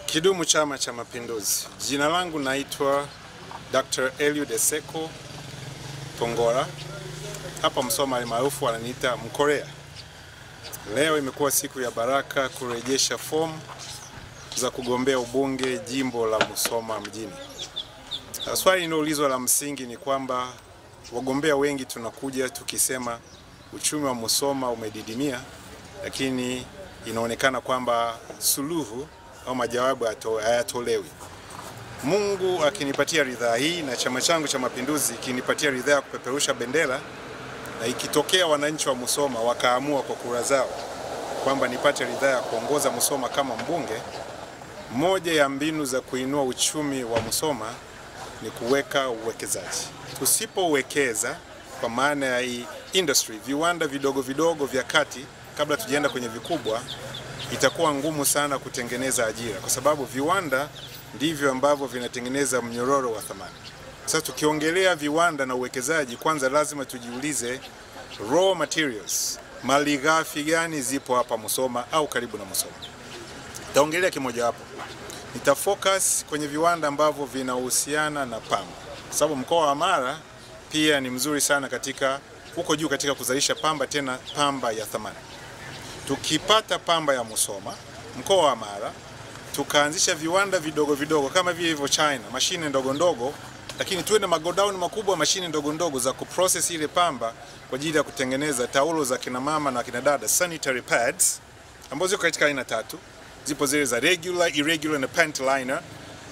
Kidumu Chama cha Mapinduzi. Jina langu naitwa Dr. Eliud Eseko Tongola. Hapa Musoma maarufu wananiita Mkorea. Leo imekuwa siku ya baraka kurejesha fomu za kugombea ubunge jimbo la Musoma mjini. Swali linaloulizwa la msingi ni kwamba wagombea wengi tunakuja tukisema uchumi wa Musoma umedidimia, lakini inaonekana kwamba suluhu au majawabu hayatolewi. Mungu akinipatia ridhaa hii na chama changu cha Mapinduzi kinipatia ridhaa ya kupeperusha bendera, na ikitokea wananchi wa Musoma wakaamua kwa kura zao kwamba nipate ridhaa ya kuongoza Musoma kama mbunge, moja ya mbinu za kuinua uchumi wa Musoma ni kuweka uwekezaji. Tusipowekeza kwa maana ya industry, viwanda vidogo vidogo vya kati, kabla tujienda kwenye vikubwa, itakuwa ngumu sana kutengeneza ajira, kwa sababu viwanda ndivyo ambavyo vinatengeneza mnyororo wa thamani. Sasa tukiongelea viwanda na uwekezaji, kwanza lazima tujiulize raw materials, malighafi gani zipo hapa Musoma au karibu na Musoma. Nitaongelea kimoja hapo. Nitafocus kwenye viwanda ambavyo vinahusiana na pamba, kwa sababu mkoa wa Mara pia ni mzuri sana katika huko juu katika kuzalisha pamba, tena pamba ya thamani. Tukipata pamba ya Musoma, mkoa wa Mara, tukaanzisha viwanda vidogo vidogo kama vile hivyo China, mashine ndogo ndogo, lakini tuwe na magodown makubwa, mashine ndogo ndogo za kuprocess ile pamba kwa ajili ya kutengeneza taulo za kina mama na kina dada, sanitary pads, ambazo ziko katika aina tatu. Zipo zile za regular, irregular na panty liner.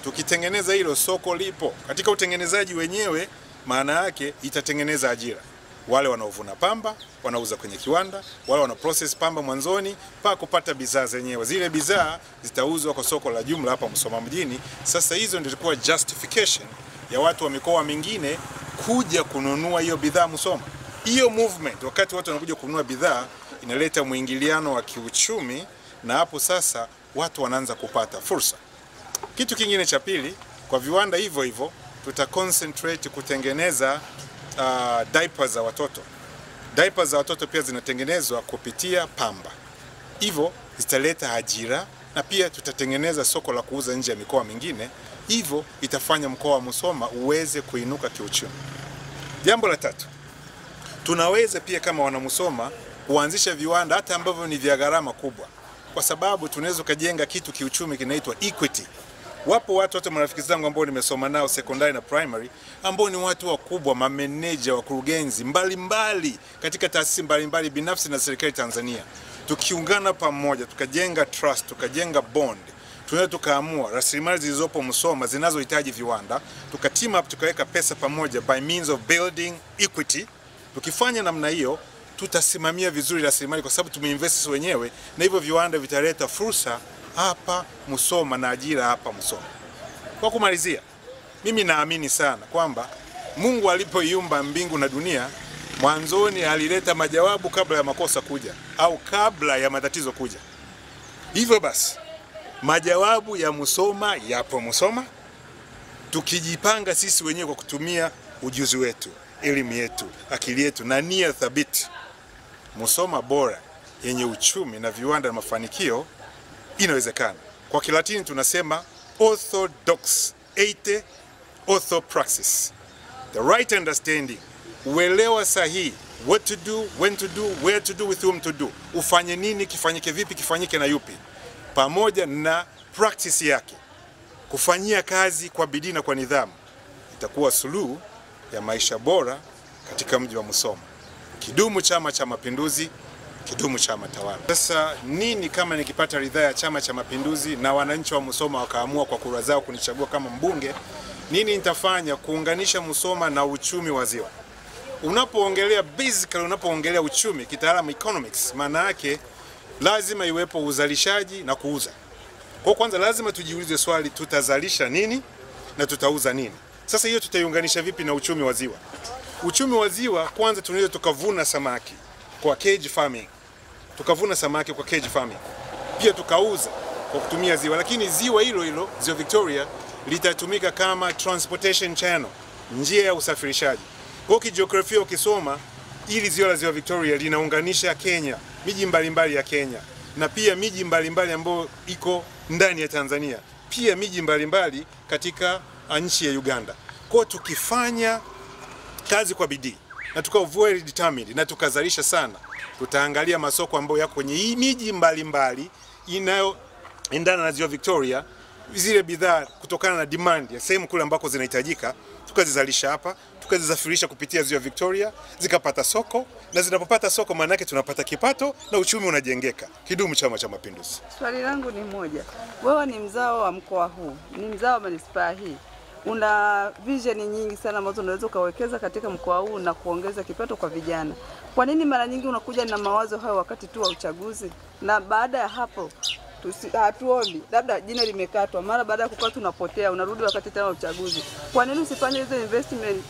Tukitengeneza hilo, soko lipo. Katika utengenezaji wenyewe, maana yake itatengeneza ajira. Wale wanaovuna pamba wanauza kwenye kiwanda, wale wana process pamba mwanzoni mpaka kupata bidhaa zenyewe. Zile bidhaa zitauzwa kwa soko la jumla hapa Musoma mjini. Sasa hizo ndio ilikuwa justification ya watu wa mikoa mingine kuja kununua hiyo bidhaa Musoma. Hiyo movement, wakati watu wanakuja kununua bidhaa, inaleta mwingiliano wa kiuchumi, na hapo sasa watu wanaanza kupata fursa. Kitu kingine cha pili, kwa viwanda hivyo hivyo tuta concentrate kutengeneza diapers za watoto. Diapers za watoto pia zinatengenezwa kupitia pamba. Hivyo zitaleta ajira, na pia tutatengeneza soko la kuuza nje ya mikoa mingine. Hivyo itafanya mkoa wa Musoma uweze kuinuka kiuchumi. Jambo la tatu, tunaweza pia kama wana Musoma kuanzisha viwanda hata ambavyo ni vya gharama kubwa, kwa sababu tunaweza kujenga kitu kiuchumi kinaitwa equity. Wapo watu wote marafiki zangu ambao nimesoma nao secondary na primary, ambao ni watu wakubwa, mameneja, wakurugenzi mbalimbali katika taasisi mbalimbali binafsi na serikali Tanzania. Tukiungana pamoja, tukajenga trust, tukajenga bond, tunaweza tukaamua rasilimali zilizopo Musoma zinazohitaji viwanda, tukateam up, tukaweka pesa pamoja by means of building equity. Tukifanya namna hiyo, tutasimamia vizuri rasilimali kwa sababu tumeinvest wenyewe, na hivyo viwanda vitaleta fursa hapa Musoma na ajira hapa Musoma. Kwa kumalizia, mimi naamini sana kwamba Mungu alipoiumba mbingu na dunia, mwanzoni alileta majawabu kabla ya makosa kuja au kabla ya matatizo kuja. Hivyo basi, majawabu ya Musoma yapo Musoma. Tukijipanga sisi wenyewe kwa kutumia ujuzi wetu, elimu yetu, akili yetu na nia thabiti, Musoma bora yenye uchumi na viwanda na mafanikio inawezekana. Kwa Kilatini tunasema orthodox ete orthopraxis. The right understanding, uelewa sahihi, what to do, when to do, where to do, with whom to do. Ufanye nini, kifanyike vipi, kifanyike na yupi, pamoja na practice yake, kufanyia kazi kwa bidii na kwa nidhamu, itakuwa suluhu ya maisha bora katika mji wa Musoma. Kidumu Chama cha Mapinduzi, kidumu chama tawala. Sasa nini kama nikipata ridhaa ya Chama cha Mapinduzi na wananchi wa Musoma wakaamua kwa kura zao kunichagua kama mbunge, nini nitafanya kuunganisha Musoma na uchumi wa ziwa? Unapoongelea uchumi, kitaalamu economics, maana yake lazima iwepo uzalishaji na kuuza. Kwa kwanza lazima tujiulize swali, tutazalisha nini na tutauza nini? Sasa hiyo tutaiunganisha vipi na uchumi wa ziwa? Uchumi wa ziwa, kwanza tunaweza tukavuna samaki kwa cage farming. Tukavuna samaki kwa cage farming. Pia tukauza kwa kutumia ziwa, lakini ziwa hilo ziwa Victoria litatumika kama transportation channel, njia ya usafirishaji. Kwa kijiografia ukisoma, ili ziwa la ziwa Victoria linaunganisha Kenya, miji mbalimbali ya Kenya, na pia miji mbalimbali ambayo iko ndani ya Tanzania, pia miji mbalimbali katika nchi ya Uganda. Kwa tukifanya kazi kwa bidii na tukawa very determined na tukazalisha sana, tutaangalia masoko ambayo yako kwenye hii miji mbalimbali inayoendana na Ziwa Victoria, zile bidhaa kutokana na demand ya sehemu kule ambako zinahitajika, tukazizalisha hapa, tukazisafirisha kupitia Ziwa Victoria, zikapata soko, na zinapopata soko maana yake tunapata kipato na uchumi unajengeka. Kidumu Chama cha Mapinduzi! Swali langu ni moja. Wewe ni mzao wa mkoa huu, ni mzao wa manispaa hii. Una vision nyingi sana ambazo unaweza ukawekeza katika mkoa huu na kuongeza kipato kwa vijana. Kwa nini mara nyingi unakuja na mawazo hayo wakati tu wa uchaguzi, na baada ya hapo hatuoni, labda jina limekatwa, mara baada ya kukata tunapotea, unarudi wakati tena wa uchaguzi? Kwa nini usifanye hizo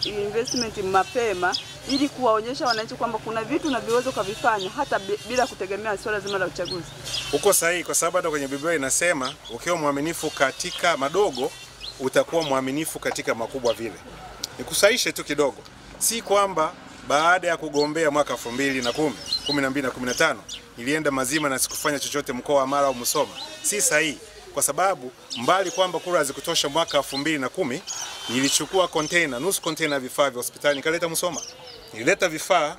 investment mapema ili kuwaonyesha wananchi kwamba kuna vitu unavyoweza kuvifanya hata bila kutegemea swala zima la uchaguzi? Uko sahihi, kwa sababu hata kwenye Biblia inasema ukiwa mwaminifu katika madogo utakuwa mwaminifu katika makubwa vile. Nikusahishe tu kidogo, si kwamba baada ya kugombea mwaka 2010, 12 na 15 nilienda mazima na sikufanya chochote mkoa wa Mara au Musoma. Si sahihi, kwa sababu mbali kwamba kura hazikutosha mwaka 2010, nilichukua container, nusu container vifaa vya hospitali nikaleta Musoma. Nilileta vifaa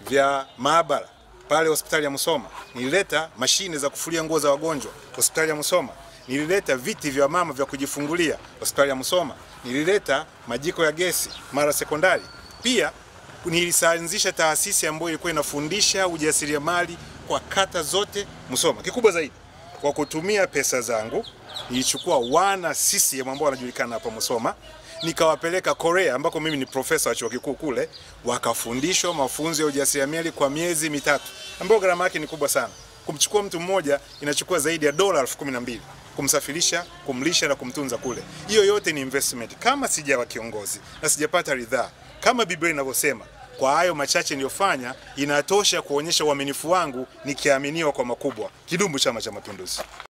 vya maabara pale hospitali ya Musoma. Nilileta mashine za kufulia nguo za wagonjwa hospitali ya Musoma. Nilileta viti vya mama vya kujifungulia hospitali ya Musoma. Nilileta majiko ya gesi Mara Sekondari. Pia nilianzisha taasisi ambayo ilikuwa inafundisha ujasiriamali kwa kata zote Musoma. Kikubwa zaidi, kwa kutumia pesa zangu nilichukua wana CCM ambao wanajulikana hapa Musoma, nikawapeleka Korea ambako mimi ni profesa wa chuo kikuu kule, wakafundishwa mafunzo ya ujasiriamali kwa miezi 3 ambayo gharama yake ni kubwa sana. Kumchukua mtu mmoja inachukua zaidi ya dola 12,000 kumsafirisha, kumlisha na kumtunza kule. Hiyo yote ni investment. Kama sijawa kiongozi na sijapata ridhaa, kama Biblia inavyosema, kwa hayo machache niliyofanya inatosha kuonyesha uaminifu wangu nikiaminiwa kwa makubwa. Kidumu Chama cha Mapinduzi!